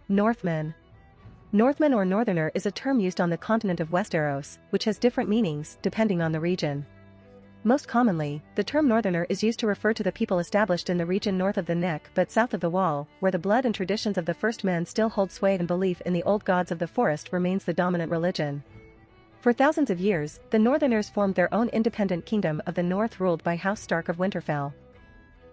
Northmen. Northman or Northerner is a term used on the continent of Westeros, which has different meanings depending on the region. Most commonly, the term Northerner is used to refer to the people established in the region north of the Neck but south of the Wall, where the blood and traditions of the first men still hold sway and belief in the old gods of the forest remains the dominant religion. For thousands of years, the Northerners formed their own independent kingdom of the North ruled by House Stark of Winterfell.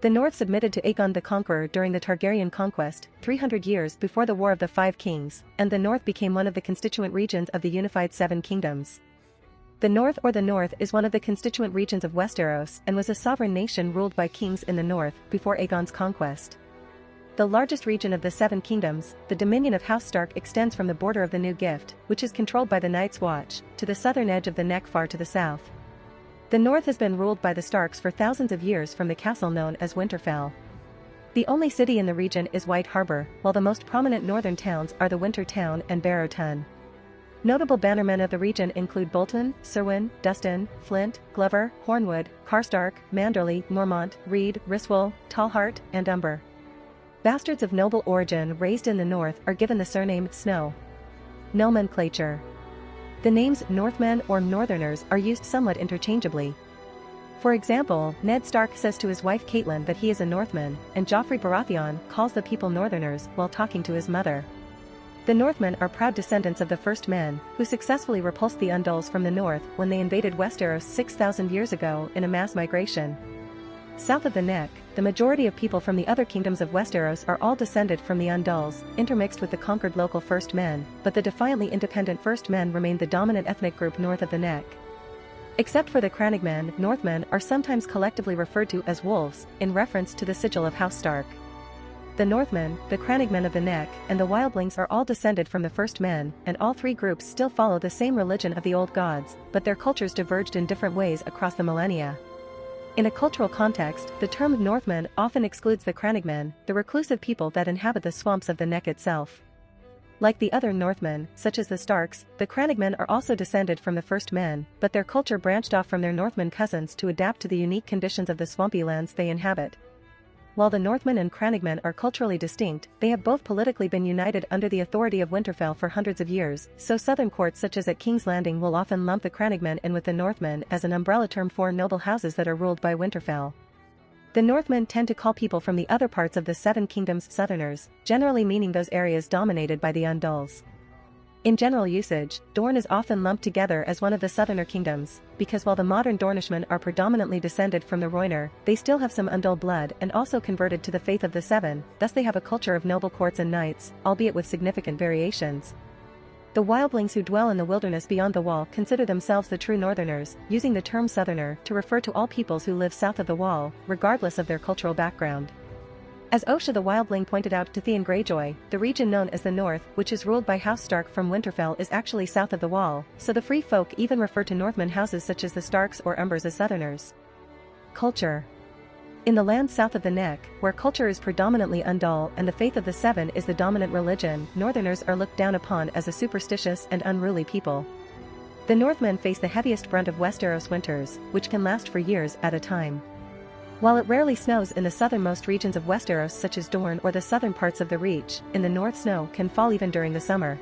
The North submitted to Aegon the Conqueror during the Targaryen Conquest, 300 years before the War of the Five Kings, and the North became one of the constituent regions of the unified Seven Kingdoms. The North or the North is one of the constituent regions of Westeros and was a sovereign nation ruled by kings in the North before Aegon's conquest. The largest region of the Seven Kingdoms, the dominion of House Stark extends from the border of the New Gift, which is controlled by the Night's Watch, to the southern edge of the Neck far to the south. The North has been ruled by the Starks for thousands of years from the castle known as Winterfell. The only city in the region is White Harbor, while the most prominent northern towns are the Winter Town and Barrowton. Notable bannermen of the region include Bolton, Serwyn, Dustin, Flint, Glover, Hornwood, Karstark, Manderley, Mormont, Reed, Riswell, Tallhart, and Umber. Bastards of noble origin raised in the North are given the surname Snow. Nomenclature. The names Northmen or Northerners are used somewhat interchangeably. For example, Ned Stark says to his wife Catelyn that he is a Northman, and Joffrey Baratheon calls the people Northerners while talking to his mother. The Northmen are proud descendants of the first men, who successfully repulsed the Undulls from the north when they invaded Westeros 6,000 years ago in a mass migration. South of the Neck, the majority of people from the other kingdoms of Westeros are all descended from the Undulls, intermixed with the conquered local First Men, but the defiantly independent First Men remain the dominant ethnic group north of the Neck. Except for the Crannogmen, Northmen are sometimes collectively referred to as wolves, in reference to the sigil of House Stark. The Northmen, the Crannogmen of the Neck, and the Wildlings are all descended from the First Men, and all three groups still follow the same religion of the old gods, but their cultures diverged in different ways across the millennia. In a cultural context, the term Northmen often excludes the Crannogmen, the reclusive people that inhabit the swamps of the Neck itself. Like the other Northmen, such as the Starks, the Crannogmen are also descended from the First Men, but their culture branched off from their Northman cousins to adapt to the unique conditions of the swampy lands they inhabit. While the Northmen and Crannogmen are culturally distinct, they have both politically been united under the authority of Winterfell for hundreds of years, so southern courts such as at King's Landing will often lump the Crannogmen in with the Northmen as an umbrella term for noble houses that are ruled by Winterfell. The Northmen tend to call people from the other parts of the Seven Kingdoms Southerners, generally meaning those areas dominated by the Undulls. In general usage, Dorne is often lumped together as one of the Southerner kingdoms, because while the modern Dornishmen are predominantly descended from the Rhoynar, they still have some Undull blood and also converted to the faith of the Seven, thus they have a culture of noble courts and knights, albeit with significant variations. The Wildlings who dwell in the wilderness beyond the Wall consider themselves the true Northerners, using the term Southerner to refer to all peoples who live south of the Wall, regardless of their cultural background. As Osha the Wildling pointed out to Theon Greyjoy, the region known as the North, which is ruled by House Stark from Winterfell, is actually south of the Wall, so the Free Folk even refer to Northman houses such as the Starks or Umbers as Southerners. Culture. In the lands south of the Neck, where culture is predominantly Undull and the faith of the Seven is the dominant religion, Northerners are looked down upon as a superstitious and unruly people. The Northmen face the heaviest brunt of Westeros winters, which can last for years at a time. While it rarely snows in the southernmost regions of Westeros such as Dorne or the southern parts of the Reach, in the north snow can fall even during the summer.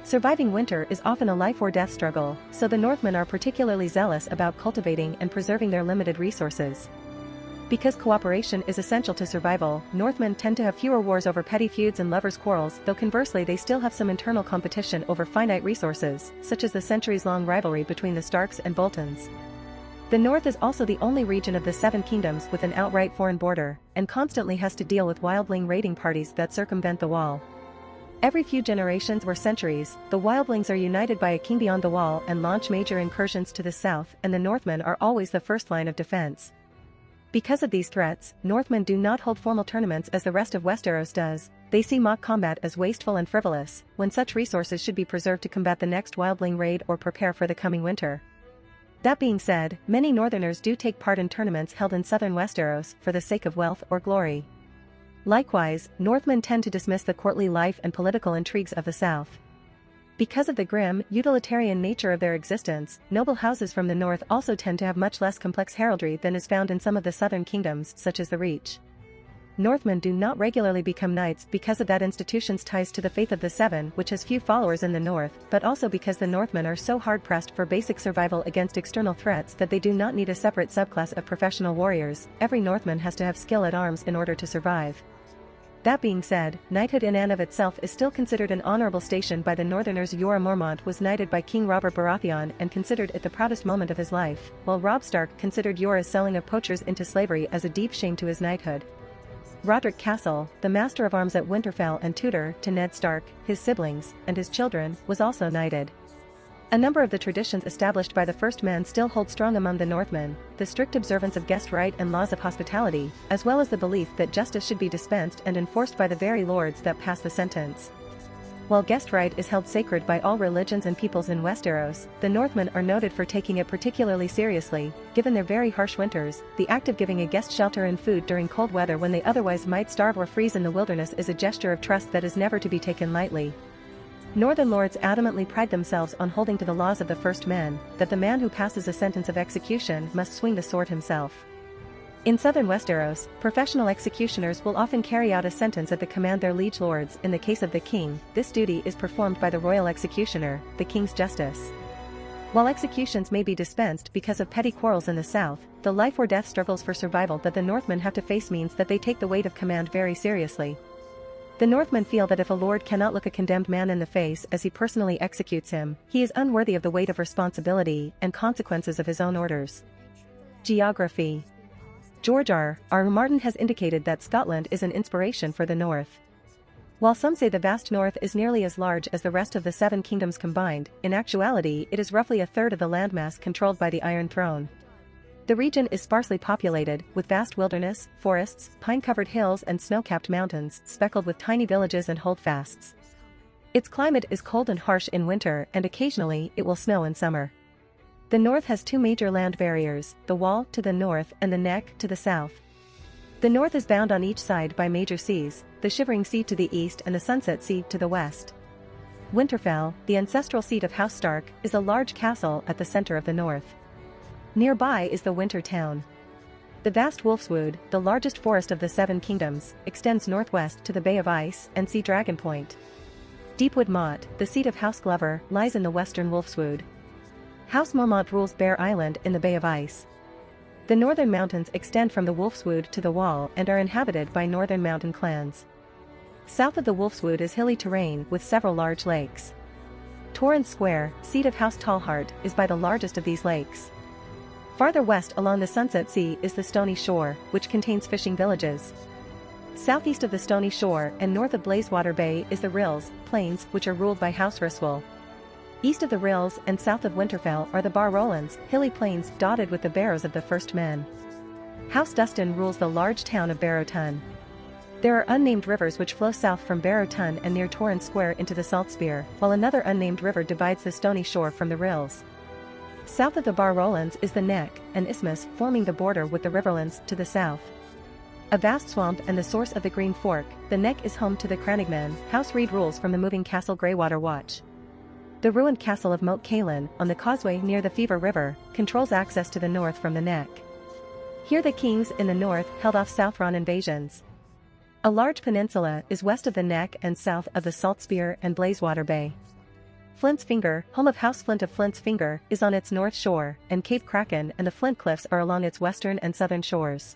Surviving winter is often a life-or-death struggle, so the Northmen are particularly zealous about cultivating and preserving their limited resources. Because cooperation is essential to survival, Northmen tend to have fewer wars over petty feuds and lovers' quarrels, though conversely they still have some internal competition over finite resources, such as the centuries-long rivalry between the Starks and Boltons. The North is also the only region of the Seven Kingdoms with an outright foreign border, and constantly has to deal with wildling raiding parties that circumvent the Wall. Every few generations or centuries, the Wildlings are united by a king beyond the Wall and launch major incursions to the south, and the Northmen are always the first line of defense. Because of these threats, Northmen do not hold formal tournaments as the rest of Westeros does. They see mock combat as wasteful and frivolous, when such resources should be preserved to combat the next wildling raid or prepare for the coming winter. That being said, many Northerners do take part in tournaments held in southern Westeros for the sake of wealth or glory. Likewise, Northmen tend to dismiss the courtly life and political intrigues of the South. Because of the grim, utilitarian nature of their existence, noble houses from the north also tend to have much less complex heraldry than is found in some of the southern kingdoms such as the Reach. Northmen do not regularly become knights because of that institution's ties to the Faith of the Seven, which has few followers in the north, but also because the Northmen are so hard-pressed for basic survival against external threats that they do not need a separate subclass of professional warriors. Every Northman has to have skill at arms in order to survive. That being said, knighthood in and of itself is still considered an honorable station by the Northerners. Jorah Mormont was knighted by King Robert Baratheon and considered it the proudest moment of his life, while Robb Stark considered Jorah's selling of poachers into slavery as a deep shame to his knighthood. Roderick Castle, the master of arms at Winterfell and tutor to Ned Stark, his siblings, and his children, was also knighted. A number of the traditions established by the first men still hold strong among the Northmen, the strict observance of guest right and laws of hospitality, as well as the belief that justice should be dispensed and enforced by the very lords that pass the sentence. While guest right is held sacred by all religions and peoples in Westeros, the Northmen are noted for taking it particularly seriously. Given their very harsh winters, the act of giving a guest shelter and food during cold weather when they otherwise might starve or freeze in the wilderness is a gesture of trust that is never to be taken lightly. Northern lords adamantly pride themselves on holding to the laws of the first men, that the man who passes a sentence of execution must swing the sword himself. In southern Westeros, professional executioners will often carry out a sentence at the command their liege lords. In the case of the king, this duty is performed by the royal executioner, the king's justice. While executions may be dispensed because of petty quarrels in the south, the life or death struggles for survival that the Northmen have to face means that they take the weight of command very seriously. The Northmen feel that if a lord cannot look a condemned man in the face as he personally executes him, he is unworthy of the weight of responsibility and consequences of his own orders. Geography. George R.R. Martin has indicated that Scotland is an inspiration for the North. While some say the vast North is nearly as large as the rest of the Seven Kingdoms combined, in actuality it is roughly a third of the landmass controlled by the Iron Throne. The region is sparsely populated, with vast wilderness, forests, pine-covered hills and snow-capped mountains, speckled with tiny villages and holdfasts. Its climate is cold and harsh in winter, and occasionally it will snow in summer. The North has two major land barriers, the Wall to the north and the Neck to the south. The North is bound on each side by major seas, the Shivering Sea to the east and the Sunset Sea to the west. Winterfell, the ancestral seat of House Stark, is a large castle at the center of the North. Nearby is the Winter Town. The vast Wolfswood, the largest forest of the Seven Kingdoms, extends northwest to the Bay of Ice and Sea Dragon Point. Deepwood Motte, the seat of House Glover, lies in the western Wolfswood. House Mormont rules Bear Island in the Bay of Ice. The northern mountains extend from the Wolfswood to the Wall and are inhabited by northern mountain clans. South of the Wolfswood is hilly terrain with several large lakes. Torrance Square, seat of House Tallheart, is by the largest of these lakes. Farther west along the Sunset Sea is the Stony Shore, which contains fishing villages. Southeast of the Stony Shore and north of Blazewater Bay is the Rills, plains, which are ruled by House Ryswell. East of the Rills and south of Winterfell are the Bar Rollins, hilly plains dotted with the barrows of the first men. House Dustin rules the large town of Barrowton. There are unnamed rivers which flow south from Barrowton and near Torrance Square into the Saltspear, while another unnamed river divides the Stony Shore from the Rills. South of the Bar Rollins is the Neck, an isthmus forming the border with the Riverlands to the south. A vast swamp and the source of the Green Fork, the Neck is home to the Crannogmen. House Reed rules from the moving castle Greywater Watch. The ruined castle of Moat Cailin, on the causeway near the Fever River, controls access to the north from the Neck. Here the kings in the north held off Southron invasions. A large peninsula is west of the Neck and south of the Saltspear and Blazewater Bay. Flint's Finger, home of House Flint of Flint's Finger, is on its north shore, and Cape Kraken and the Flint Cliffs are along its western and southern shores.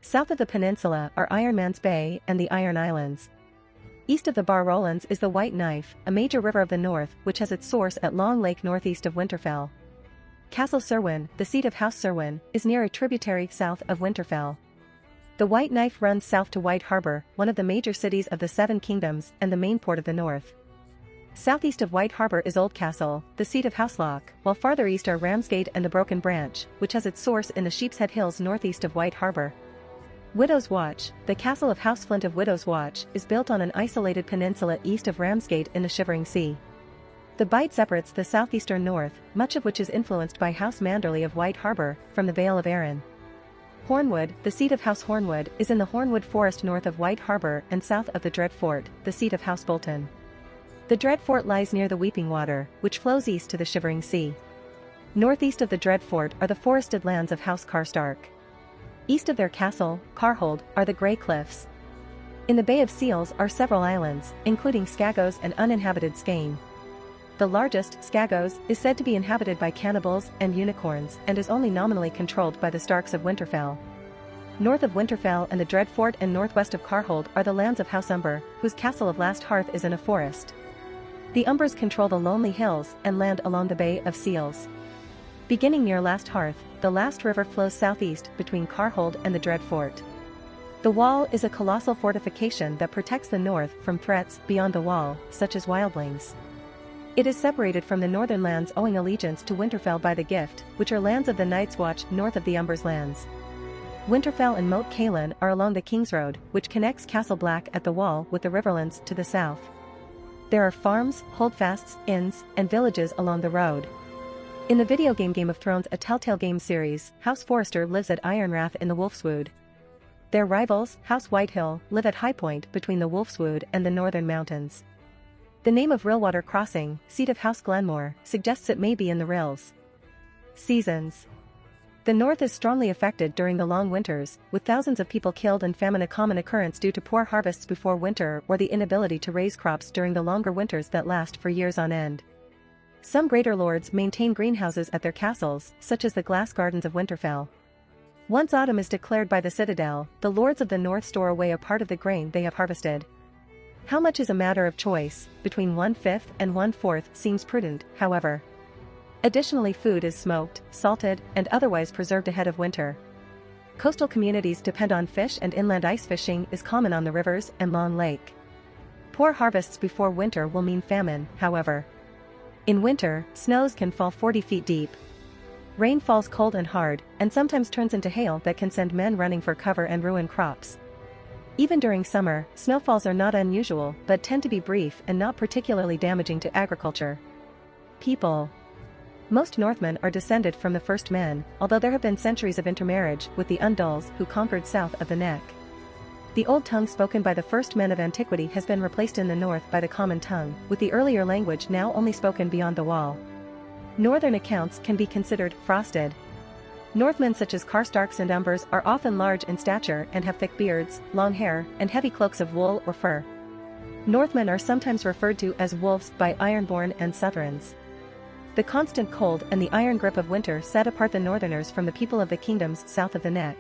South of the peninsula are Ironman's Bay and the Iron Islands. East of the Bar Rollins is the White Knife, a major river of the north, which has its source at Long Lake northeast of Winterfell. Castle Serwyn, the seat of House Serwyn, is near a tributary south of Winterfell. The White Knife runs south to White Harbor, one of the major cities of the Seven Kingdoms and the main port of the north. Southeast of White Harbor is Oldcastle, the seat of House Locke, while farther east are Ramsgate and the Broken Branch, which has its source in the Sheepshead Hills northeast of White Harbor. Widow's Watch, the castle of House Flint of Widow's Watch, is built on an isolated peninsula east of Ramsgate in the Shivering Sea. The bight separates the southeastern north, much of which is influenced by House Manderley of White Harbor, from the Vale of Arryn. Hornwood, the seat of House Hornwood, is in the Hornwood Forest north of White Harbor and south of the Dread Fort, the seat of House Bolton. The Dread Fort lies near the Weeping Water, which flows east to the Shivering Sea. Northeast of the Dread Fort are the forested lands of House Karstark. East of their castle, Carhold, are the Grey Cliffs. In the Bay of Seals are several islands, including Skagos and uninhabited Skane. The largest, Skagos, is said to be inhabited by cannibals and unicorns and is only nominally controlled by the Starks of Winterfell. North of Winterfell and the Dreadfort and northwest of Carhold are the lands of House Umber, whose castle of Last Hearth is in a forest. The Umbers control the Lonely Hills and land along the Bay of Seals. Beginning near Last Hearth, the Last River flows southeast between Carhold and the Dreadfort. The Wall is a colossal fortification that protects the north from threats beyond the wall, such as wildlings. It is separated from the northern lands owing allegiance to Winterfell by the Gift, which are lands of the Night's Watch north of the Umbers' lands. Winterfell and Moat Cailin are along the King's Road, which connects Castle Black at the Wall with the Riverlands to the south. There are farms, holdfasts, inns, and villages along the road. In the video game Game of Thrones, a Telltale game series, House Forrester lives at Ironrath in the Wolfswood. Their rivals, House Whitehill, live at High Point between the Wolfswood and the Northern Mountains. The name of Rillwater Crossing, seat of House Glenmore, suggests it may be in the Rills. Seasons. The north is strongly affected during the long winters, with thousands of people killed and famine a common occurrence due to poor harvests before winter or the inability to raise crops during the longer winters that last for years on end. Some greater lords maintain greenhouses at their castles, such as the Glass Gardens of Winterfell. Once autumn is declared by the Citadel, the lords of the north store away a part of the grain they have harvested. How much is a matter of choice, between 1/5 and 1/4 seems prudent, however. Additionally, food is smoked, salted, and otherwise preserved ahead of winter. Coastal communities depend on fish and inland ice fishing is common on the rivers and Long Lake. Poor harvests before winter will mean famine, however. In winter, snows can fall 40 feet deep. Rain falls cold and hard, and sometimes turns into hail that can send men running for cover and ruin crops. Even during summer, snowfalls are not unusual but tend to be brief and not particularly damaging to agriculture. People. Most Northmen are descended from the first men, although there have been centuries of intermarriage with the Undulls who conquered south of the Neck. The old tongue spoken by the first men of antiquity has been replaced in the north by the common tongue, with the earlier language now only spoken beyond the wall. Northern accounts can be considered frosted. Northmen such as Karstarks and Umbers are often large in stature and have thick beards, long hair, and heavy cloaks of wool or fur. Northmen are sometimes referred to as wolves by Ironborn and Southrons. The constant cold and the iron grip of winter set apart the Northerners from the people of the kingdoms south of the Neck.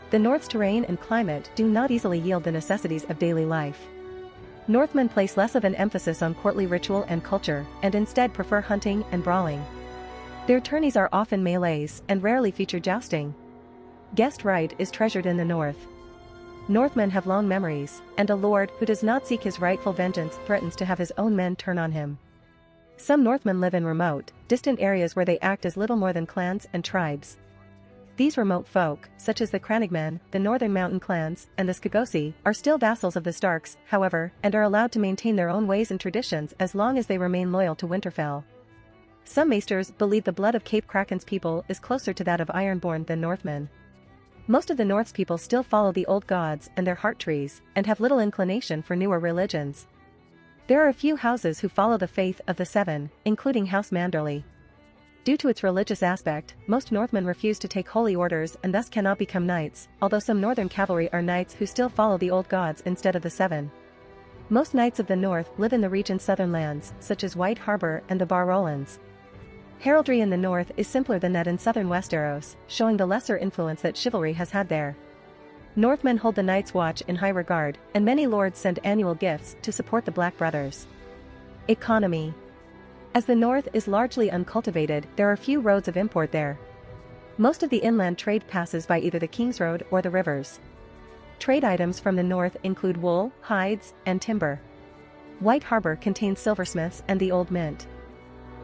The North's terrain and climate do not easily yield the necessities of daily life. Northmen place less of an emphasis on courtly ritual and culture, and instead prefer hunting and brawling. Their tourneys are often melees and rarely feature jousting. Guest right is treasured in the North. Northmen have long memories, and a lord who does not seek his rightful vengeance threatens to have his own men turn on him. Some Northmen live in remote, distant areas where they act as little more than clans and tribes. These remote folk, such as the Crannogmen, the Northern Mountain clans, and the Skagosi, are still vassals of the Starks, however, and are allowed to maintain their own ways and traditions as long as they remain loyal to Winterfell. Some maesters believe the blood of Cape Kraken's people is closer to that of Ironborn than Northmen. Most of the North's people still follow the old gods and their heart trees, and have little inclination for newer religions. There are a few houses who follow the faith of the Seven, including House Manderley. Due to its religious aspect, most Northmen refuse to take holy orders and thus cannot become knights, although some Northern cavalry are knights who still follow the old gods instead of the Seven. Most knights of the North live in the region's southern lands, such as White Harbor and the Bar-Rollins. Heraldry in the North is simpler than that in southern Westeros, showing the lesser influence that chivalry has had there. Northmen hold the Night's Watch in high regard, and many lords send annual gifts to support the Black Brothers. Economy. As the North is largely uncultivated, there are few roads of import there. Most of the inland trade passes by either the King's Road or the rivers. Trade items from the North include wool, hides, and timber. White Harbor contains silversmiths and the Old Mint.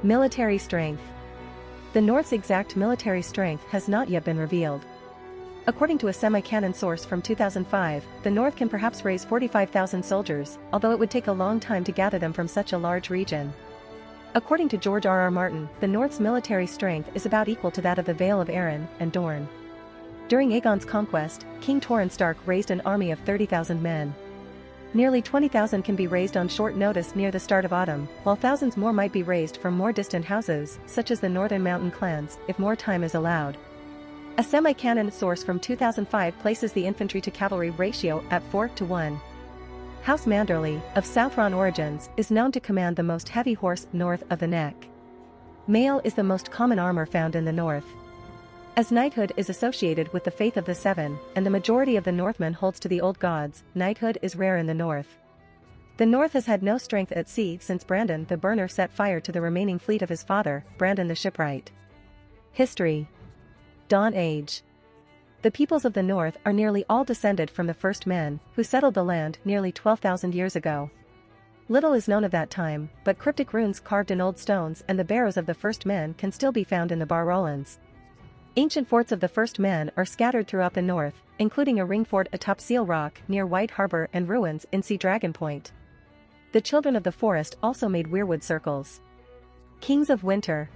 Military strength. The North's exact military strength has not yet been revealed. According to a semi-canon source from 2005, the North can perhaps raise 45,000 soldiers, although it would take a long time to gather them from such a large region. According to George R.R. Martin, the North's military strength is about equal to that of the Vale of Arryn and Dorne. During Aegon's conquest, King Torrhen Stark raised an army of 30,000 men. Nearly 20,000 can be raised on short notice near the start of autumn, while thousands more might be raised from more distant houses, such as the Northern Mountain clans, if more time is allowed. A semi-canon source from 2005 places the infantry to cavalry ratio at 4-1. House Manderley, of Southron origins, is known to command the most heavy horse north of the neck. Mail is the most common armor found in the north. As knighthood is associated with the faith of the Seven, and the majority of the Northmen holds to the old gods, knighthood is rare in the north. The north has had no strength at sea since Brandon the Burner set fire to the remaining fleet of his father, Brandon the Shipwright. History. Dawn Age. The peoples of the north are nearly all descended from the first men, who settled the land nearly 12,000 years ago. Little is known of that time, but cryptic runes carved in old stones and the barrows of the first men can still be found in the Bar Rollins. Ancient forts of the first men are scattered throughout the north, including a ring fort atop Seal Rock near White Harbor and ruins in Sea Dragon Point. The children of the forest also made weirwood circles. Kings of Winter.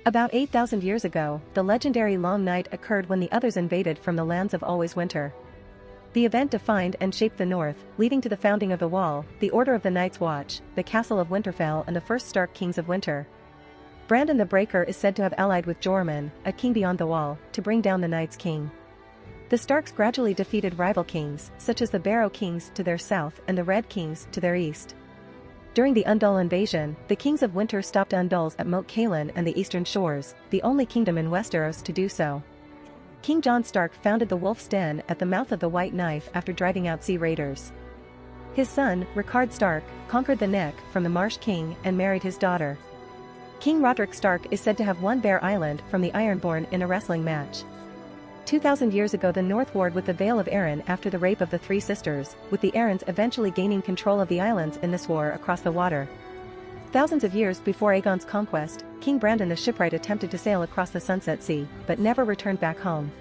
About 8,000 years ago, the legendary Long Night occurred when the others invaded from the lands of Always Winter. The event defined and shaped the North, leading to the founding of the Wall, the Order of the Night's Watch, the Castle of Winterfell and the first Stark Kings of Winter. Brandon the Breaker is said to have allied with Jorman, a king beyond the Wall, to bring down the Night's King. The Starks gradually defeated rival kings, such as the Barrow Kings to their south and the Red Kings to their east. During the Undul invasion, the Kings of Winter stopped Unduls at Moat Cailin and the Eastern Shores, the only kingdom in Westeros to do so. King Jon Stark founded the Wolf's Den at the mouth of the White Knife after driving out sea raiders. His son, Rickard Stark, conquered the Neck from the Marsh King and married his daughter. King Roderick Stark is said to have won Bear Island from the Ironborn in a wrestling match. 2,000 years ago the North warred with the Vale of Arryn after the rape of the Three Sisters, with the Arryns eventually gaining control of the islands in this war across the water. Thousands of years before Aegon's conquest, King Brandon the Shipwright attempted to sail across the Sunset Sea, but never returned back home.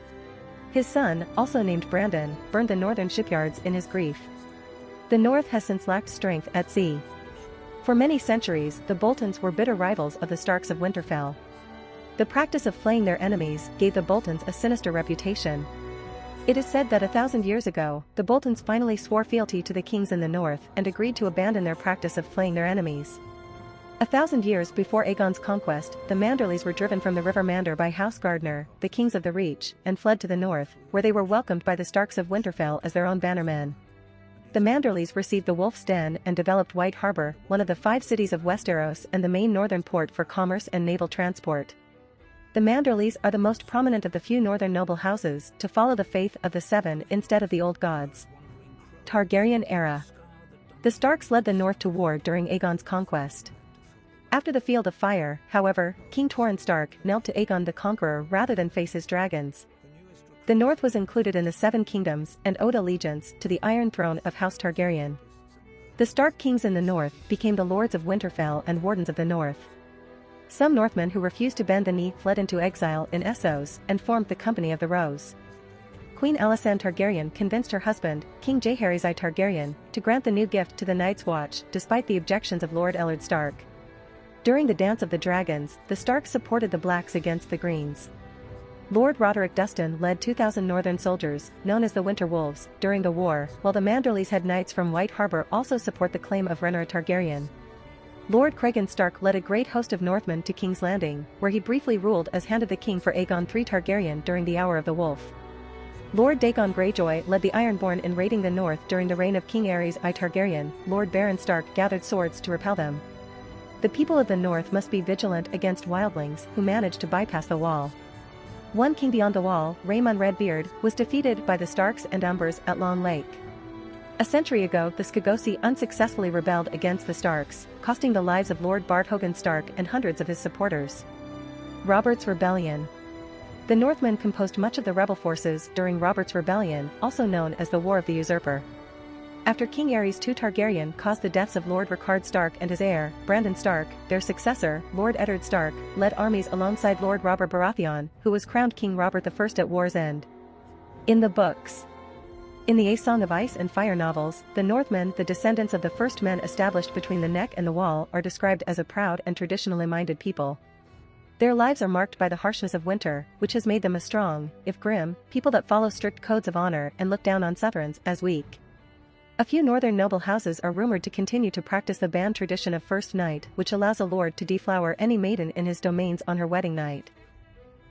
His son, also named Brandon, burned the northern shipyards in his grief. The North has since lacked strength at sea. For many centuries, the Boltons were bitter rivals of the Starks of Winterfell. The practice of flaying their enemies gave the Boltons a sinister reputation. It is said that 1,000 years ago, the Boltons finally swore fealty to the kings in the north and agreed to abandon their practice of flaying their enemies. 1,000 years before Aegon's conquest, the Manderleys were driven from the River Mander by House Gardner, the kings of the Reach, and fled to the north, where they were welcomed by the Starks of Winterfell as their own bannermen. The Manderleys received the Wolf's Den and developed White Harbor, one of the 5 cities of Westeros and the main northern port for commerce and naval transport. The Manderleys are the most prominent of the few northern noble houses to follow the faith of the Seven instead of the old gods. Targaryen era. The Starks led the north to war during Aegon's conquest. After the Field of Fire, however, King Torrhen Stark knelt to Aegon the Conqueror rather than face his dragons. The north was included in the Seven Kingdoms and owed allegiance to the Iron Throne of House Targaryen. The Stark kings in the north became the Lords of Winterfell and Wardens of the North. Some Northmen who refused to bend the knee fled into exile in Essos and formed the Company of the Rose. Queen Alysanne Targaryen convinced her husband, King Jaehaerys I Targaryen, to grant the new gift to the Night's Watch despite the objections of Lord Ellard Stark. During the Dance of the Dragons, the Starks supported the Blacks against the Greens. Lord Roderick Dustin led 2,000 northern soldiers, known as the Winter Wolves, during the war, while the Manderleys had knights from White Harbor also support the claim of Rhaenyra Targaryen. Lord Cregan Stark led a great host of Northmen to King's Landing, where he briefly ruled as Hand of the King for Aegon III Targaryen during the Hour of the Wolf. Lord Dagon Greyjoy led the Ironborn in raiding the north during the reign of King Aerys I Targaryen. Lord Baron Stark gathered swords to repel them. The people of the north must be vigilant against wildlings who manage to bypass the wall. One king beyond the wall, Raymond Redbeard, was defeated by the Starks and Umbers at Long Lake. A century ago the Skagosi unsuccessfully rebelled against the Starks, costing the lives of Lord Barthogan Stark and hundreds of his supporters. Robert's Rebellion. The Northmen composed much of the rebel forces during Robert's Rebellion, also known as the War of the Usurper. After King Aerys II Targaryen caused the deaths of Lord Rickard Stark and his heir, Brandon Stark, their successor, Lord Eddard Stark, led armies alongside Lord Robert Baratheon, who was crowned King Robert I at war's end. In the books. In the A Song of Ice and Fire novels, the Northmen, the descendants of the first men established between the Neck and the Wall, are described as a proud and traditionally minded people. Their lives are marked by the harshness of winter, which has made them a strong, if grim, people that follow strict codes of honor and look down on Southrons as weak. A few northern noble houses are rumored to continue to practice the banned tradition of First Night, which allows a lord to deflower any maiden in his domains on her wedding night.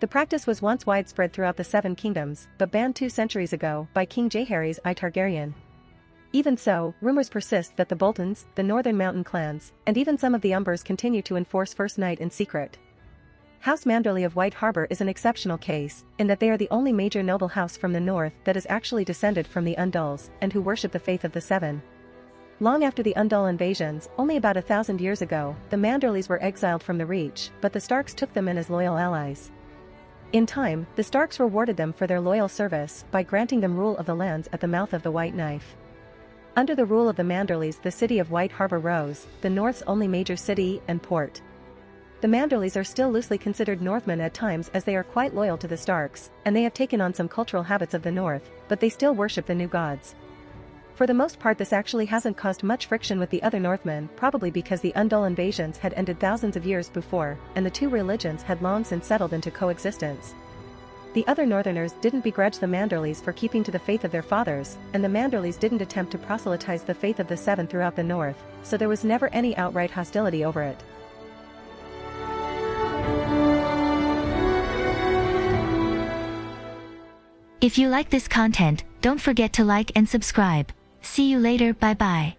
The practice was once widespread throughout the Seven Kingdoms, but banned 2 centuries ago by King Jaehaerys I Targaryen. Even so, rumors persist that the Boltons, the northern mountain clans, and even some of the Umbers continue to enforce First Night in secret. House Manderley of White Harbor is an exceptional case, in that they are the only major noble house from the north that is actually descended from the Undulls and who worship the faith of the Seven. Long after the Undull invasions, only about 1,000 years ago, the Manderleys were exiled from the Reach, but the Starks took them in as loyal allies. In time, the Starks rewarded them for their loyal service by granting them rule of the lands at the mouth of the White Knife. Under the rule of the Manderleys, the city of White Harbor rose, the North's only major city and port. The Manderleys are still loosely considered Northmen at times, as they are quite loyal to the Starks, and they have taken on some cultural habits of the North, but they still worship the new gods. For the most part, this actually hasn't caused much friction with the other Northmen, probably because the Undull invasions had ended thousands of years before, and the two religions had long since settled into coexistence. The other Northerners didn't begrudge the Manderleys for keeping to the faith of their fathers, and the Manderleys didn't attempt to proselytize the faith of the Seven throughout the North, so there was never any outright hostility over it. If you like this content, don't forget to like and subscribe. See you later, bye bye.